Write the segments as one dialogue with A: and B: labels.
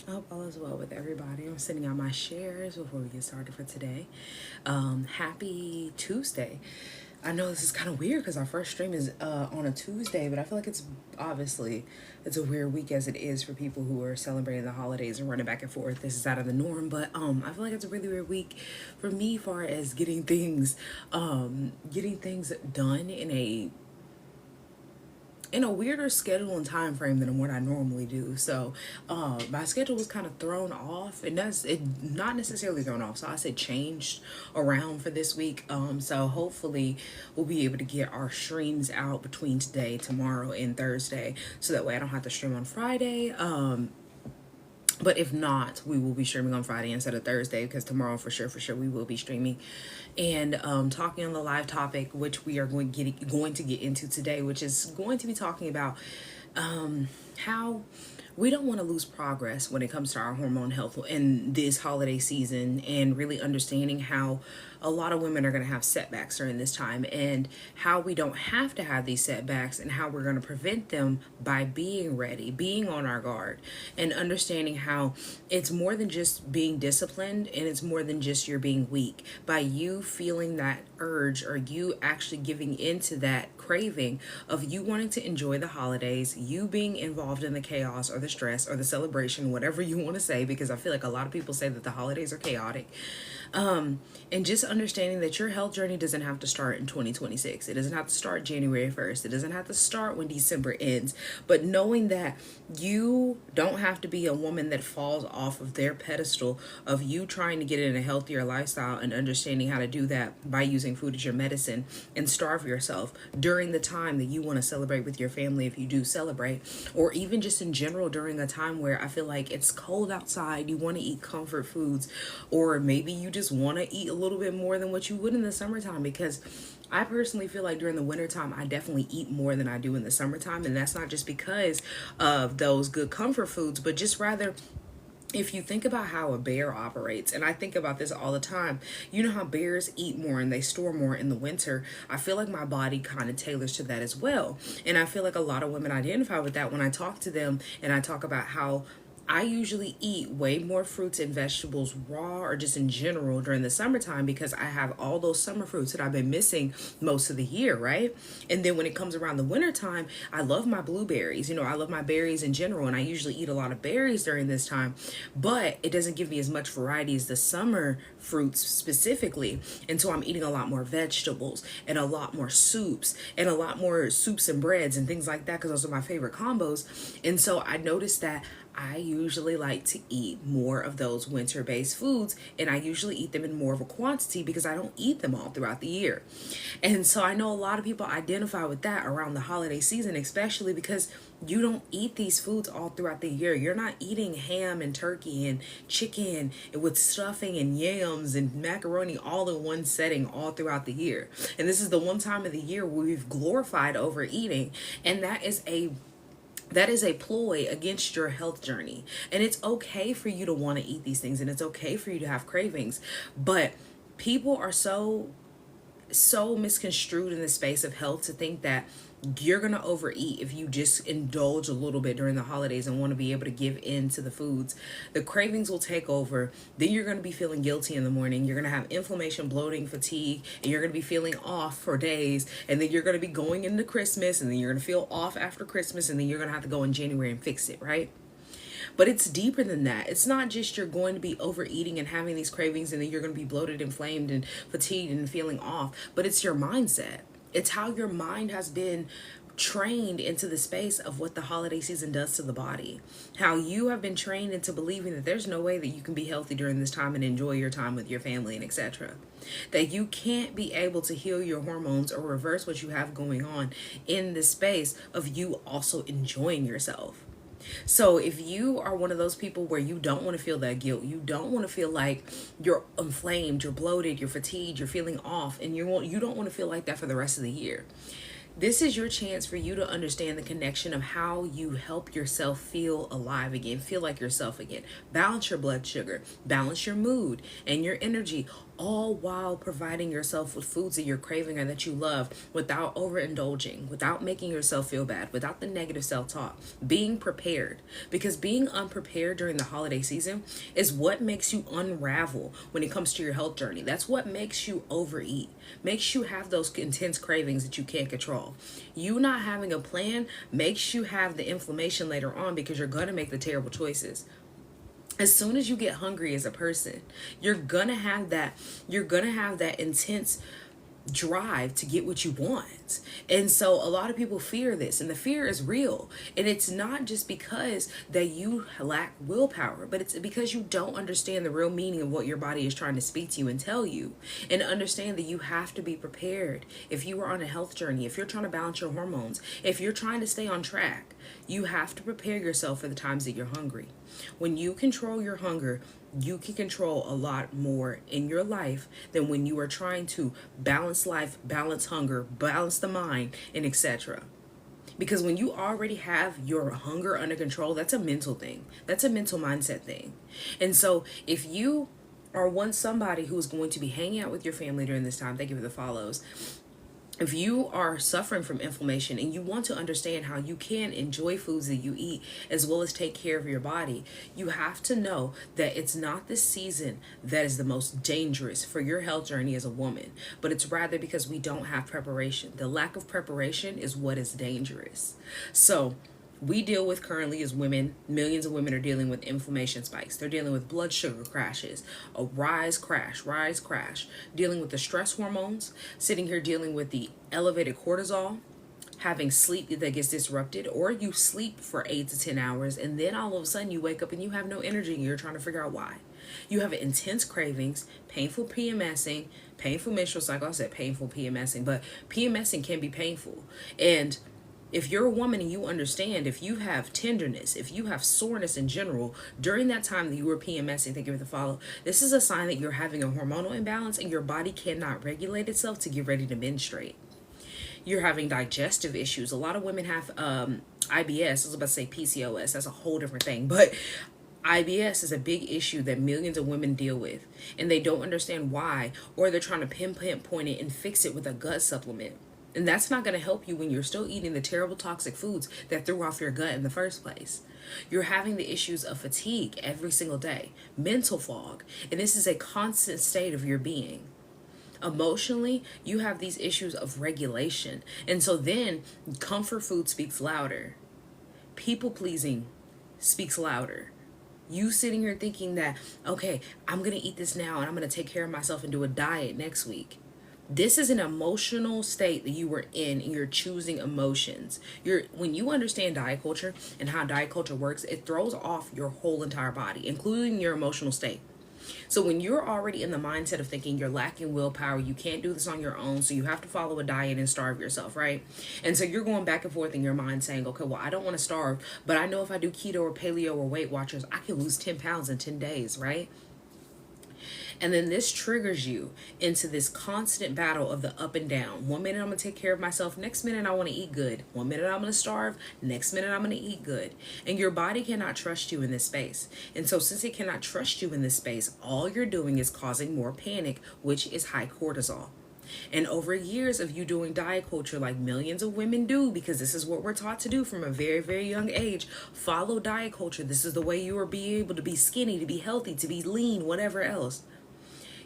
A: I hope all is well with everybody. I'm sending out my shares before we get started for today. Happy Tuesday. I know this is kind of weird because our first stream is on a Tuesday, but I feel like it's a weird week as it is for people who are celebrating the holidays and running back and forth. This is out of the norm, but I feel like it's a really weird week for me, far as getting things done in a weirder schedule and time frame than what I normally do. So my schedule was kind of thrown off, and that's it, not necessarily thrown off. So I said changed around for this week. So hopefully we'll be able to get our streams out between today, tomorrow, and Thursday, so that way I don't have to stream on Friday. But if not, we will be streaming on Friday instead of Thursday, because tomorrow for sure, we will be streaming and talking on the live topic, which we are going to get into today, which is going to be talking about how we don't want to lose progress when it comes to our hormone health in this holiday season, and really understanding how a lot of women are going to have setbacks during this time, and how we don't have to have these setbacks, and how we're going to prevent them by being ready, being on our guard, and understanding how it's more than just being disciplined, and it's more than just you're being weak. By you feeling that urge, or you actually giving into that craving of you wanting to enjoy the holidays, you being involved in the chaos or the stress or the celebration, whatever you want to say, because I feel like a lot of people say that the holidays are chaotic. And just understanding that your health journey doesn't have to start in 2026. It doesn't have to start January 1st. It doesn't have to start when December ends. But knowing that you don't have to be a woman that falls off of their pedestal of you trying to get in a healthier lifestyle, and understanding how to do that by using food as your medicine, and starve yourself during the time that you want to celebrate with your family, if you do celebrate, or even just in general during a time where I feel like it's cold outside, you want to eat comfort foods, or maybe you just want to eat a little bit more than what you would in the summertime. Because I personally feel like during the wintertime, I definitely eat more than I do in the summertime. And that's not just because of those good comfort foods, but just rather, if you think about how a bear operates, and I think about this all the time, you know how bears eat more and they store more in the winter. I feel like my body kind of tailors to that as well. And I feel like a lot of women identify with that when I talk to them, and I talk about how I usually eat way more fruits and vegetables raw, or just in general during the summertime, because I have all those summer fruits that I've been missing most of the year, right? And then when it comes around the wintertime, I love my blueberries. I love my berries in general, and I usually eat a lot of berries during this time, but it doesn't give me as much variety as the summer fruits specifically. And so I'm eating a lot more vegetables and a lot more soups, and a lot more soups and breads and things like that, because those are my favorite combos. And so I noticed that I usually like to eat more of those winter-based foods, and I usually eat them in more of a quantity because I don't eat them all throughout the year. And so I know a lot of people identify with that around the holiday season, especially because you don't eat these foods all throughout the year. You're not eating ham and turkey and chicken with stuffing and yams and macaroni all in one setting all throughout the year. And this is the one time of the year where we've glorified overeating, and that is a ploy against your health journey. And it's okay for you to want to eat these things, and it's okay for you to have cravings. But people are so misconstrued in the space of health to think that you're going to overeat if you just indulge a little bit during the holidays and want to be able to give in to the foods. The cravings will take over. Then you're going to be feeling guilty in the morning. You're going to have inflammation, bloating, fatigue, and you're going to be feeling off for days. And then you're going to be going into Christmas, and then you're going to feel off after Christmas, and then you're going to have to go in January and fix it, right? But it's deeper than that. It's not just you're going to be overeating and having these cravings, and then you're going to be bloated, inflamed, and fatigued and feeling off. But it's your mindset. It's how your mind has been trained into the space of what the holiday season does to the body. How you have been trained into believing that there's no way that you can be healthy during this time and enjoy your time with your family and etc. That you can't be able to heal your hormones or reverse what you have going on in the space of you also enjoying yourself. So if you are one of those people where you don't want to feel that guilt, you don't want to feel like you're inflamed, you're bloated, you're fatigued, you're feeling off, and you don't want to feel like that for the rest of the year. This is your chance for you to understand the connection of how you help yourself feel alive again, feel like yourself again. Balance your blood sugar, balance your mood and your energy, all while providing yourself with foods that you're craving or that you love without overindulging, without making yourself feel bad, without the negative self-talk, being prepared. Because being unprepared during the holiday season is what makes you unravel when it comes to your health journey. That's what makes you overeat, makes you have those intense cravings that you can't control. You not having a plan makes you have the inflammation later on because you're going to make the terrible choices. As soon as you get hungry as a person, you're gonna have that intense drive to get what you want. And so a lot of people fear this, and the fear is real. And it's not just because that you lack willpower, but it's because you don't understand the real meaning of what your body is trying to speak to you and tell you. And understand that you have to be prepared. If you are on a health journey, if you're trying to balance your hormones, if you're trying to stay on track, you have to prepare yourself for the times that you're hungry. When you control your hunger, you can control a lot more in your life than when you are trying to balance life, balance hunger, balance the mind, and etc. Because when you already have your hunger under control, that's a mental thing. That's a mental mindset thing. And so if you are somebody who is going to be hanging out with your family during this time, thank you for the follows. If you are suffering from inflammation and you want to understand how you can enjoy foods that you eat as well as take care of your body, you have to know that it's not the season that is the most dangerous for your health journey as a woman, but it's rather because we don't have preparation. The lack of preparation is what is dangerous. So we deal with currently as women, millions of women are dealing with inflammation spikes. They're dealing with blood sugar crashes, a rise, crash, dealing with the stress hormones, sitting here dealing with the elevated cortisol, having sleep that gets disrupted, or you sleep for 8 to 10 hours and then all of a sudden you wake up and you have no energy and you're trying to figure out why. You have intense cravings, painful PMSing, painful menstrual cycle. I said painful PMSing, but PMSing can be painful. And if you're a woman and you understand, if you have tenderness, if you have soreness in general, during that time that you were PMSing, thank you for the follow, this is a sign that you're having a hormonal imbalance and your body cannot regulate itself to get ready to menstruate. You're having digestive issues. A lot of women have IBS. I was about to say PCOS. That's a whole different thing. But IBS is a big issue that millions of women deal with. And they don't understand why, or they're trying to pinpoint it and fix it with a gut supplement. And that's not going to help you when you're still eating the terrible toxic foods that threw off your gut in the first place. You're having the issues of fatigue every single day, mental fog, and this is a constant state of your being. Emotionally, you have these issues of regulation. And so then comfort food speaks louder. People pleasing speaks louder. You sitting here thinking that, okay, I'm going to eat this now and I'm going to take care of myself and do a diet next week. This is an emotional state that you were in and you're choosing emotions. When you understand diet culture and how diet culture works, it throws off your whole entire body, including your emotional state. So when you're already in the mindset of thinking you're lacking willpower, you can't do this on your own, so you have to follow a diet and starve yourself, right? And so you're going back and forth in your mind saying, okay, well, I don't want to starve, but I know if I do keto or paleo or Weight Watchers, I can lose 10 pounds in 10 days, right? And then this triggers you into this constant battle of the up and down. 1 minute I'm going to take care of myself. Next minute I want to eat good. 1 minute I'm going to starve. Next minute I'm going to eat good. And your body cannot trust you in this space. And so since it cannot trust you in this space, all you're doing is causing more panic, which is high cortisol. And over years of you doing diet culture like millions of women do, because this is what we're taught to do from a very, very young age, follow diet culture. This is the way you are being able to be skinny, to be healthy, to be lean, whatever else.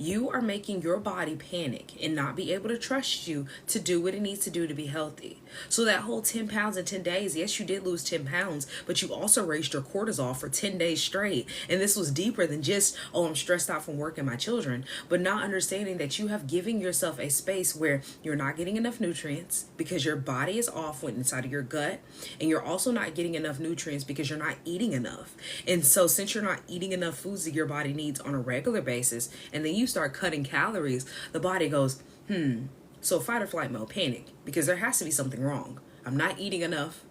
A: You are making your body panic and not be able to trust you to do what it needs to do to be healthy. So that whole 10 pounds in 10 days, yes, you did lose 10 pounds, but you also raised your cortisol for 10 days straight. And this was deeper than just, oh, I'm stressed out from work and my children, but not understanding that you have given yourself a space where you're not getting enough nutrients because your body is off inside of your gut. And you're also not getting enough nutrients because you're not eating enough. And so since you're not eating enough foods that your body needs on a regular basis, and then you start cutting calories, the body goes, so fight or flight mode, panic, because there has to be something wrong. I'm not eating enough.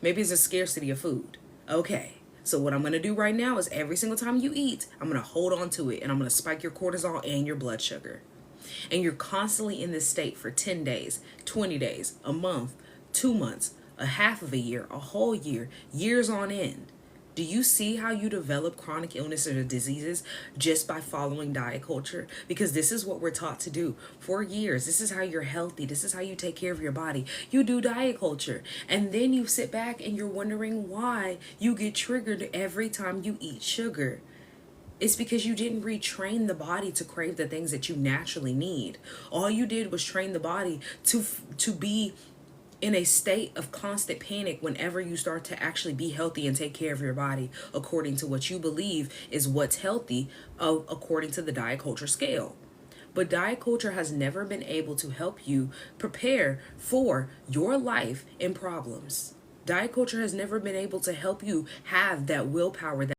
A: Maybe it's a scarcity of food. Okay, so what I'm going to do right now is every single time you eat, I'm going to hold on to it and I'm going to spike your cortisol and your blood sugar. And you're constantly in this state for 10 days, 20 days, a month, 2 months, a half of a year, a whole year, years on end. Do you see how you develop chronic illnesses or diseases just by following diet culture? Because this is what we're taught to do for years. This is how you're healthy. This is how you take care of your body. You do diet culture. And then you sit back and you're wondering why you get triggered every time you eat sugar. It's because you didn't retrain the body to crave the things that you naturally need. All you did was train the body to be in a state of constant panic whenever you start to actually be healthy and take care of your body according to what you believe is what's healthy, according to the diet culture scale. But diet culture has never been able to help you prepare for your life and problems. Diet culture has never been able to help you have that willpower, that